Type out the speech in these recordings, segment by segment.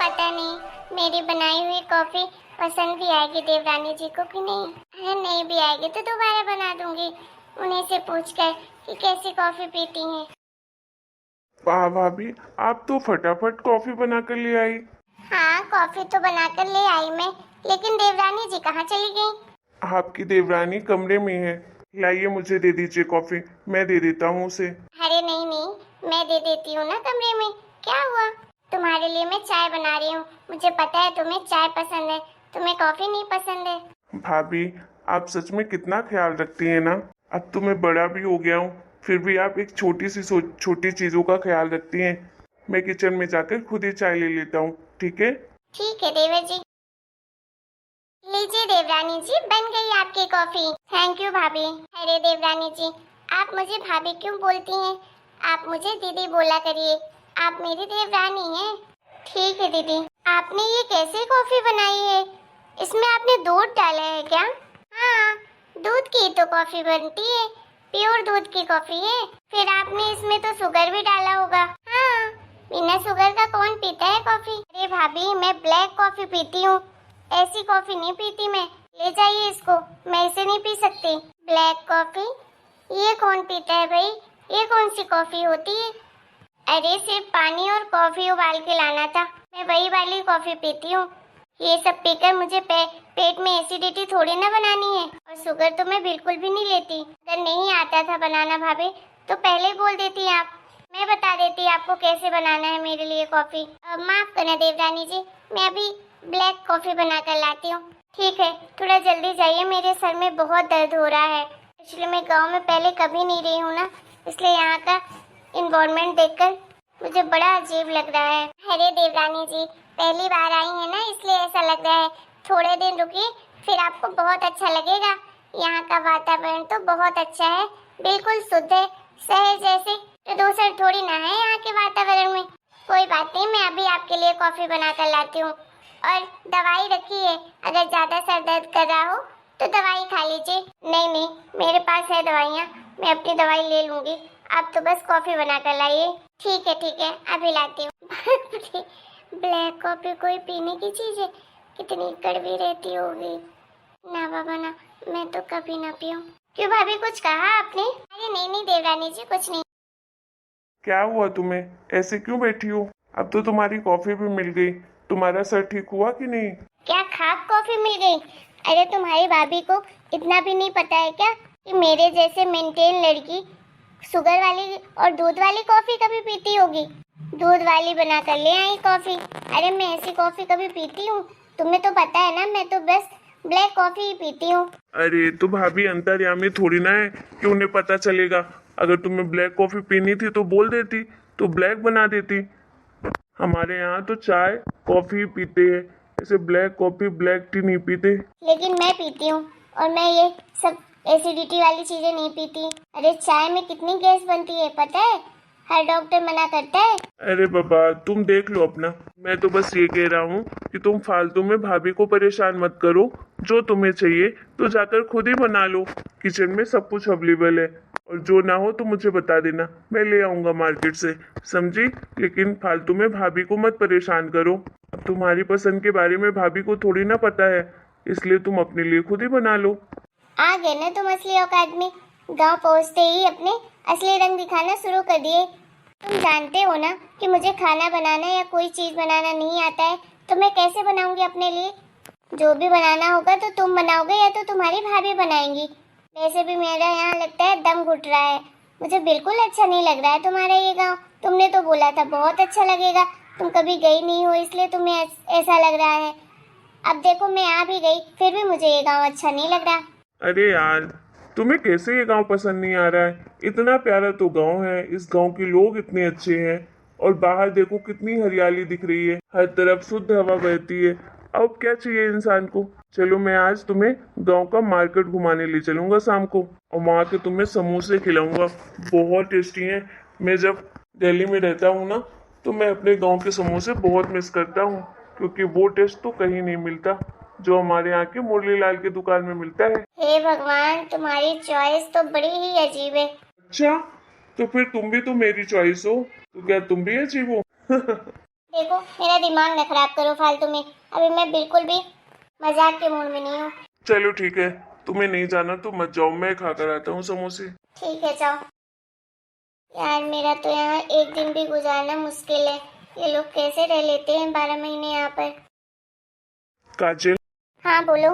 पता नहीं मेरी बनाई हुई कॉफी पसंद भी आएगी देवरानी जी को कि नहीं। है नहीं भी आएगी तो दोबारा बना दूंगी उन्हीं से पूछकर कि कैसी कॉफी पीती हैं। वाह भाभी, आप तो फटाफट कॉफी बना कर ले आई। हाँ कॉफी तो बनाकर ले आई मैं, लेकिन देवरानी जी कहाँ चली गई? आपकी देवरानी कमरे में है। लाइए, मुझे दे दीजिए कॉफी, मैं दे देता हूँ उसे। अरे नहीं नहीं, मैं दे देती हूँ ना कमरे में। क्या हुआ? तुम्हारे लिए मैं चाय बना रही हूँ। मुझे पता है तुम्हें चाय पसंद है, तुम्हें कॉफी नहीं पसंद है। भाभी, आप सच में कितना ख्याल रखती हैं ना। अब तो मैं बड़ा भी हो गया हूँ, फिर भी आप एक छोटी चीजों का ख्याल रखती हैं। मैं किचन में जाकर खुद ही चाय ले लेता हूँ, ठीक है? ठीक है देवर जी। लीजिए देवरानी जी, बन गई आपकी कॉफी। थैंक यू भाभी। अरे देवरानी जी, आप मुझे भाभी क्यों बोलती हैं? आप मुझे दीदी बोला करिए, आप मेरी देवरानी हैं। ठीक है दीदी। आपने ये कैसे कॉफी बनाई है? इसमें आपने दूध डाला है क्या? हाँ, दूध की तो कॉफी बनती है, प्योर दूध की कॉफी है। फिर आपने इसमें तो शुगर भी डाला होगा। हाँ, बिना शुगर का कौन पीता है कॉफी? अरे भाभी, मैं ब्लैक कॉफी पीती हूँ, ऐसी कॉफी नहीं पीती मैं। ले जाइए इसको, मैं इसे नहीं पी सकती। Black coffee? ये कौन पीता है भाई? ये कौन सी कॉफी होती है? अरे सिर्फ पानी और कॉफी उबाल के लाना था, मैं वही वाली कॉफी पीती हूँ। ये सब पीकर मुझे पेट में एसिडिटी थोड़ी ना बनानी है। और शुगर तो मैं बिल्कुल भी नहीं लेती। अगर नहीं आता था बनाना भाभी तो पहले ही बोल देती आप, मैं बता देती आपको कैसे बनाना है मेरे लिए कॉफी। माफ करना देवरानी जी, मैं अभी ब्लैक कॉफी बना कर लाती हूँ। ठीक है, थोड़ा जल्दी जाइए, मेरे सर में बहुत दर्द हो रहा है। एक्चुअली मैं गांव में पहले कभी नहीं रही हूँ ना, इसलिए यहाँ का इन्वायरमेंट देखकर मुझे बड़ा अजीब लग रहा है। अरे देवरानी जी, पहली बार आई है ना इसलिए ऐसा लग रहा है। थोड़े दिन रुकिए, फिर आपको बहुत अच्छा लगेगा। यहाँ का वातावरण तो बहुत अच्छा है, बिल्कुल शुद्ध है, शहर जैसे प्रदूषण थोड़ी ना है यहाँ के वातावरण में। कोई बात नहीं, मैं अभी आपके लिए कॉफी बना कर लाती हूँ। और दवाई रखी है, अगर ज्यादा सर दर्द कर रहा हो तो दवाई खा लीजिए। नहीं नहीं, मेरे पास है दवाइयाँ, मैं अपनी दवाई ले लूंगी। आप तो बस कॉफी बना कर लाइए। ठीक है, अभी लाती हूँ। ब्लैक कॉफी कोई पीने की चीज है? कितनी कड़वी रहती होगी। ना बाबा ना, मैं तो कभी ना पीऊँ। क्यों भाभी, कुछ कहा आपने? अरे नहीं नहीं देवरानी जी, कुछ नहीं। क्या हुआ तुम्हें? ऐसे क्यों बैठी हो? अब तो तुम्हारी कॉफी भी मिल गई। तुम्हारा सर ठीक हुआ कि नहीं? क्या खाक कॉफी मिल गई? अरे तुम्हारी भाभी को इतना भी नहीं पता है क्या कि मेरे जैसे मेंटेन लड़की शुगर वाली और दूध वाली कॉफी कभी पीती होगी? दूध वाली बना कर ले आई कॉफी। अरे मैं ऐसी कॉफी कभी पीती हूँ? तुम्हें तो पता है ना, मैं तो बस ब्लैक कॉफी ही पीती हूँ। अरे तो भाभी, अंतर्यामी थोड़ी ना है कि उन्हें पता चलेगा। अगर तुम्हें ब्लैक कॉफी पीनी थी तो बोल देती, तो ब्लैक बना देती। हमारे यहाँ तो चाय कॉफी ही पीते हैं, ऐसे ब्लैक कॉफी ब्लैक टी नहीं पीते। लेकिन मैं पीती हूँ, और मैं ये सब एसिडिटी वाली चीजें नहीं पीती। अरे चाय में कितनी गैस बनती है पता है? हर डॉक्टर मना करता है। अरे बाबा, तुम देख लो अपना। मैं तो बस ये कह रहा हूँ कि तुम फालतू में भाभी को परेशान मत करो। जो तुम्हें चाहिए तो जाकर खुद ही बना लो, किचन में सब कुछ अवेलेबल है। और जो ना हो तो मुझे बता देना, मैं ले आऊंगा मार्केट से, समझी? लेकिन फालतू में भाभी को मत परेशान करो। अब तुम्हारी पसंद के बारे में भाभी को थोड़ी ना पता है, इसलिए तुम अपने लिए खुद ही बना लो। आ गए ना तुम असली औकात में। गांव पहुंचते ही अपने असली रंग दिखाना शुरू कर दिए। तुम जानते हो ना कि मुझे खाना बनाना या कोई चीज बनाना नहीं आता है, तो मैं कैसे बनाऊंगी अपने लिए? जो भी बनाना होगा तो तुम बनाओगे या तो तुम्हारी भाभी बनाएंगी। वैसे भी मेरा यहाँ लगता है दम घुट रहा है। मुझे बिल्कुल अच्छा नहीं लग रहा है तुम्हारा ये गाँव। तुमने तो बोला था बहुत अच्छा लगेगा, तुम कभी गई नहीं हो इसलिए तुम्हें ऐसा लग रहा है। अब देखो मैं आ भी गई, फिर भी मुझे ये गाँव अच्छा नहीं लग रहा। अरे यार, तुम्हें कैसे ये गांव पसंद नहीं आ रहा है? इतना प्यारा तो गांव है, इस गांव के लोग इतने अच्छे हैं। और बाहर देखो कितनी हरियाली दिख रही है, हर तरफ शुद्ध हवा बहती है। अब क्या चाहिए इंसान को? चलो, मैं आज तुम्हें गांव का मार्केट घुमाने ले चलूंगा शाम को, और वहाँ के तुम्हें समोसे खिलाऊंगा, बहुत टेस्टी हैं। मैं जब दिल्ली में रहता हूँ ना, तो मैं अपने गांव के समोसे बहुत मिस करता हूँ, क्योंकि वो टेस्ट तो कहीं नहीं मिलता जो हमारे यहाँ के मुरली लाल की दुकान में मिलता है। हे भगवान, तुम्हारी चॉइस तो बड़ी ही अजीब है। अच्छा, तो फिर तुम भी तो मेरी चॉइस हो, तो क्या तुम भी अजीब हो? देखो मेरा दिमाग न खराब करो फालतू में, अभी मैं बिल्कुल भी मजाक के मूड में नहीं हूँ। चलो ठीक है, तुम्हें नहीं जाना तो मत जाओ, मैं खा कर आता हूँ समोसे। ठीक है जाओ। यार मेरा तो यहाँ एक दिन भी गुजारना मुश्किल है, ये लोग कैसे रह लेते हैं 12 महीने यहाँ पर। काजल, हाँ बोलो।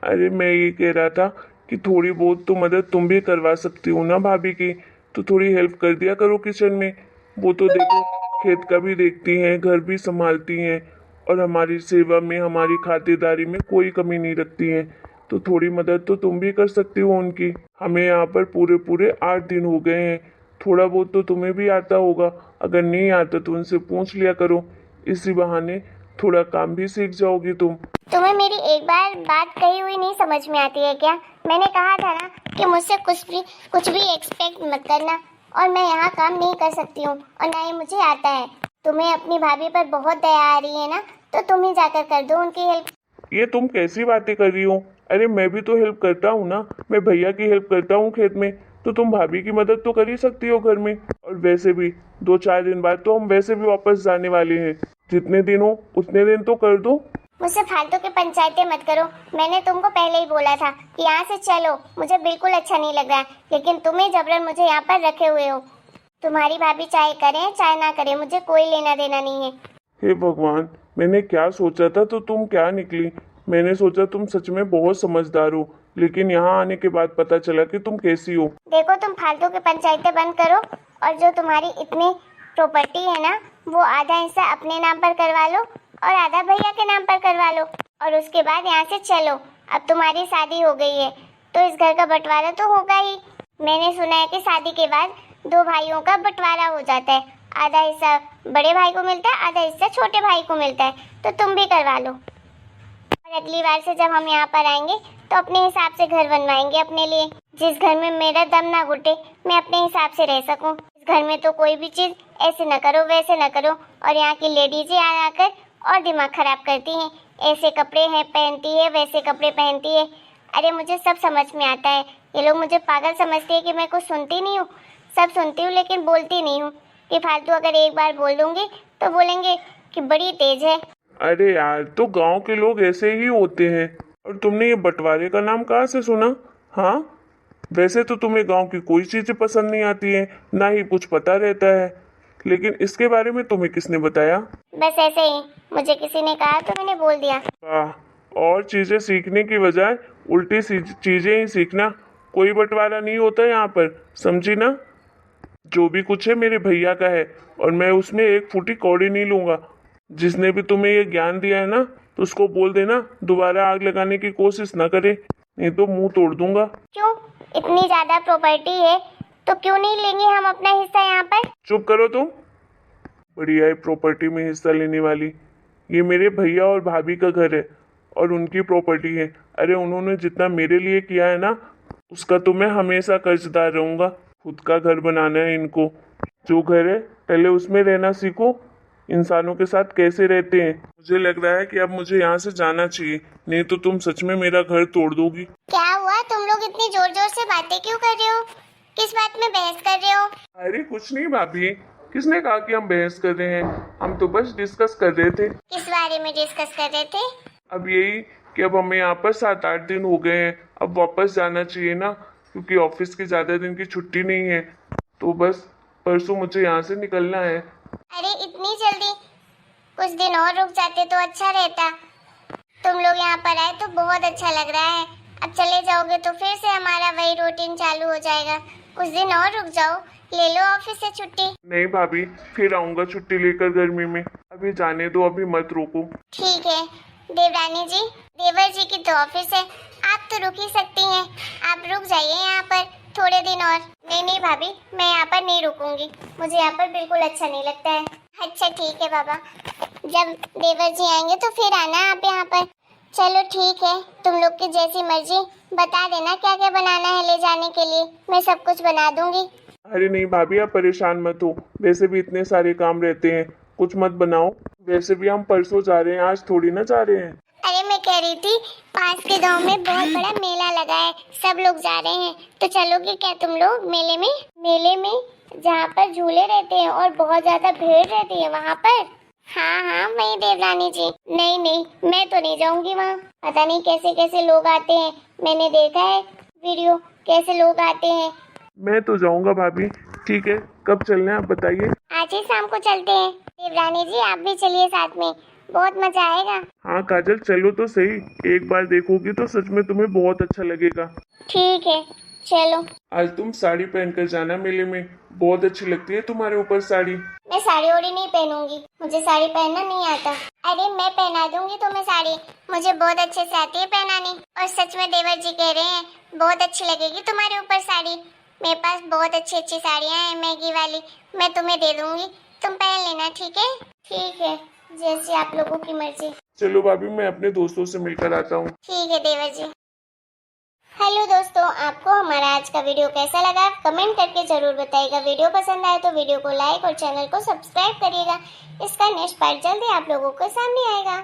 अरे मैं ये कह रहा था कि थोड़ी बहुत तो मदद तुम भी करवा सकती हो ना भाभी की, तो थोड़ी हेल्प कर दिया करो किचन में। वो तो देखो खेत का भी देखती हैं, घर भी संभालती हैं और हमारी सेवा में, हमारी खातिरदारी में कोई कमी नहीं रखती हैं। तो थोड़ी मदद तो तुम भी कर सकती हो उनकी। हमें यहाँ पर पूरे पूरे 8 दिन हो गए हैं, थोड़ा बहुत तो तुम्हें भी आता होगा। अगर नहीं आता तो उनसे पूछ लिया करो, इसी बहाने थोड़ा काम भी सीख जाओगी तुम। तुम्हें मेरी एक बार बात कही हुई नहीं समझ में आती है क्या? मैंने कहा था ना कि मुझसे कुछ भी एक्सपेक्ट मत करना, और मैं यहाँ काम नहीं कर सकती हूँ और ना ही मुझे आता है। तुम्हें अपनी भाभी पर बहुत दया आ रही है ना, तो तुम ही जाकर कर दो उनकी हेल्प। ये तुम कैसी बातें कर रही हो? अरे मैं भी तो हेल्प करता हूँ ना, मैं भैया की हेल्प करता हूँ खेत में, तो तुम भाभी की मदद तो कर ही सकती हो घर में। और वैसे भी 2-4 दिन बाद तो हम वैसे भी वापस जाने वाले हैं, जितने दिन हो उतने दिन तो कर दो। मुझसे फालतू की पंचायतें मत करो। मैंने तुमको पहले ही बोला था कि यहाँ से चलो, मुझे बिल्कुल अच्छा नहीं लग रहा है, लेकिन तुम्हें जबरन मुझे यहाँ पर रखे हुए हो। तुम्हारी भाभी चाहे करे चाहे ना करे, मुझे कोई लेना देना नहीं है। हे भगवान, मैंने क्या सोचा था तो तुम क्या निकली। मैंने सोचा तुम सच में बहुत समझदार हो, लेकिन यहाँ आने के बाद पता चला कि तुम कैसी हो। देखो तुम फालतू की पंचायतें बंद करो, और जो तुम्हारी इतनी प्रॉपर्टी है ना, वो आधा हिस्सा अपने नाम पर करवा लो और आधा भैया के नाम पर करवा लो, और उसके बाद यहाँ से चलो। अब तुम्हारी शादी हो गई है तो इस घर का बंटवारा तो होगा ही। मैंने सुना है कि शादी के बाद 2 भाइयों का बंटवारा हो जाता है, आधा हिस्सा बड़े भाई को मिलता है, आधा हिस्सा छोटे भाई को मिलता है। तो तुम भी करवा लो, और अगली बार से जब हम यहाँ पर आएंगे तो अपने हिसाब से घर बनवाएंगे अपने लिए, जिस घर में मेरा दम ना घुटे, मैं अपने हिसाब से रह सकूं। इस घर में तो कोई भी चीज ऐसे न करो वैसे न करो, और यहाँ की लेडीजें आकर और दिमाग खराब करती हैं। ऐसे कपड़े हैं पहनती है, वैसे कपड़े पहनती है। अरे मुझे सब समझ में आता है। ये लोग मुझे पागल समझते हैं कि मैं कुछ सुनती नहीं हूँ। सब सुनती हूँ लेकिन बोलती नहीं हूँ, कि फालतू अगर एक बार बोल दूंगी तो बोलेंगे कि बड़ी तेज है। अरे यार, तो गांव के लोग ऐसे ही होते हैं। और तुमने ये बंटवारे का नाम कहाँ से सुना? हाँ, वैसे तो तुम्हें गांव की कोई चीजें पसंद नहीं आती है, ना ही कुछ पता रहता है, लेकिन इसके बारे में तुम्हें किसने बताया? बस ऐसे ही मुझे किसी ने कहा तो मैंने बोल दिया। वाह, और चीजें सीखने की बजाय उल्टी चीजें ही सीखना। कोई बंटवारा नहीं होता यहाँ पर, समझी ना? जो भी कुछ है मेरे भैया का है, और मैं उसमें एक फूटी कौड़ी नहीं लूंगा। जिसने भी तुम्हें ये ज्ञान दिया है ना, तो उसको बोल देना दोबारा आग लगाने की कोशिश ना करे, नहीं तो मुंह तोड़ दूंगा। क्यों? इतनी ज्यादा प्रॉपर्टी है तो क्यों नहीं लेंगे हम अपना हिस्सा यहाँ पर? चुप करो तुम। बढ़िया है प्रॉपर्टी में हिस्सा लेने वाली। ये मेरे भैया और भाभी का घर है और उनकी प्रॉपर्टी है। अरे उन्होंने जितना मेरे लिए किया है ना, उसका तो मैं हमेशा कर्जदार रहूंगा। खुद का घर बनाना है इनको। जो घर है पहले उसमें रहना सीखो, इंसानों के साथ कैसे रहते हैं। मुझे लग रहा है कि अब मुझे यहाँ से जाना चाहिए, नहीं तो तुम सच में मेरा घर तोड़ दोगी। क्या हुआ? तुम लोग इतनी जोर जोर से बातें क्यों कर रहे हो? किस बात में बहस कर रहे हो? अरे कुछ नहीं भाभी, किसने कहा कि हम बहस कर रहे हैं? हम तो बस डिस्कस कर रहे थे। किस बारे में डिस्कस कर रहे थे? अब यही कि अब हमें यहाँ पर 7-8 दिन हो गए हैं, अब वापस जाना चाहिए ना, क्योंकि ऑफिस की ज्यादा दिन की छुट्टी नहीं है। तो बस परसों मुझे यहाँ से निकलना है। अरे इतनी जल्दी? कुछ दिन और रुक जाते तो अच्छा रहता। तुम लोग यहाँ पर आए तो बहुत अच्छा लग रहा है। अब चले जाओगे तो फिर से हमारा वही रूटीन चालू हो जाएगा। कुछ दिन और रुक जाओ, ले लो ऑफिस से छुट्टी। नहीं भाभी, फिर आऊंगा छुट्टी लेकर गर्मी में। अभी जाने दो, अभी मत रोको। ठीक है देवरानी जी, देवर जी की तो ऑफिस है, आप तो रुक ही सकती हैं। आप रुक जाइए यहाँ पर थोड़े दिन और। नहीं नहीं भाभी, मैं यहाँ पर नहीं रुकूंगी, मुझे यहाँ पर बिल्कुल अच्छा नहीं लगता है। अच्छा ठीक है बाबा, जब देवर जी आएंगे तो फिर आना आप यहाँ पर। चलो ठीक है, तुम लोग की जैसी मर्जी। बता देना क्या क्या बनाना है ले जाने के लिए, मैं सब कुछ बना दूंगी। अरे नहीं भाभी, आप परेशान मत हो, वैसे भी इतने सारे काम रहते हैं, कुछ मत बनाओ। वैसे भी हम परसों जा रहे हैं, आज थोड़ी ना जा रहे हैं। अरे मैं कह रही थी, पास के गांव में बहुत बड़ा मेला लगा है, सब लोग जा रहे हैं, तो चलोगे क्या तुम लोग मेले में? मेले में जहाँ पर झूले रहते हैं और बहुत ज्यादा भीड़ रहती है वहाँ पर। हाँ हाँ वही देवरानी जी। नहीं नहीं, मैं तो नहीं जाऊंगी वहाँ। पता नहीं कैसे कैसे लोग आते हैं, मैंने देखा है वीडियो, कैसे लोग आते हैं। मैं तो जाऊंगा भाभी। ठीक है, कब चलना है आप बताइए। आज ही शाम को चलते हैं। देवरानी जी आप भी चलिए साथ में, बहुत मजा आएगा। हाँ काजल, चलो तो सही। एक बार देखोगी तो सच में तुम्हें बहुत अच्छा लगेगा। ठीक है चलो। आज तुम साड़ी पहनकर जाना मेले में, बहुत अच्छी लगती है तुम्हारे ऊपर साड़ी। मैं साड़ी ओड़ी नहीं पहनूंगी, मुझे साड़ी पहनना नहीं आता। अरे मैं पहना दूंगी तुम्हें साड़ी, मुझे बहुत अच्छे से आती है पहनानी। और सच में देवर जी कह रहे हैं बहुत अच्छी लगेगी तुम्हारे ऊपर साड़ी। मेरे पास बहुत अच्छी अच्छी साड़ियाँ हैं मैगी वाली, मैं तुम्हें दे दूंगी, तुम पहन लेना। ठीक है? ठीक है, जैसे आप लोगों की मर्जी। चलो भाभी, मैं अपने दोस्तों से मिलकर आता हूँ। ठीक है देवर जी। हेलो दोस्तों, आपको हमारा आज का वीडियो कैसा लगा कमेंट करके जरूर बताइएगा। वीडियो पसंद आए तो वीडियो को लाइक और चैनल को सब्सक्राइब करिएगा। इसका नेक्स्ट पार्ट जल्दी आप लोगों के सामने आएगा।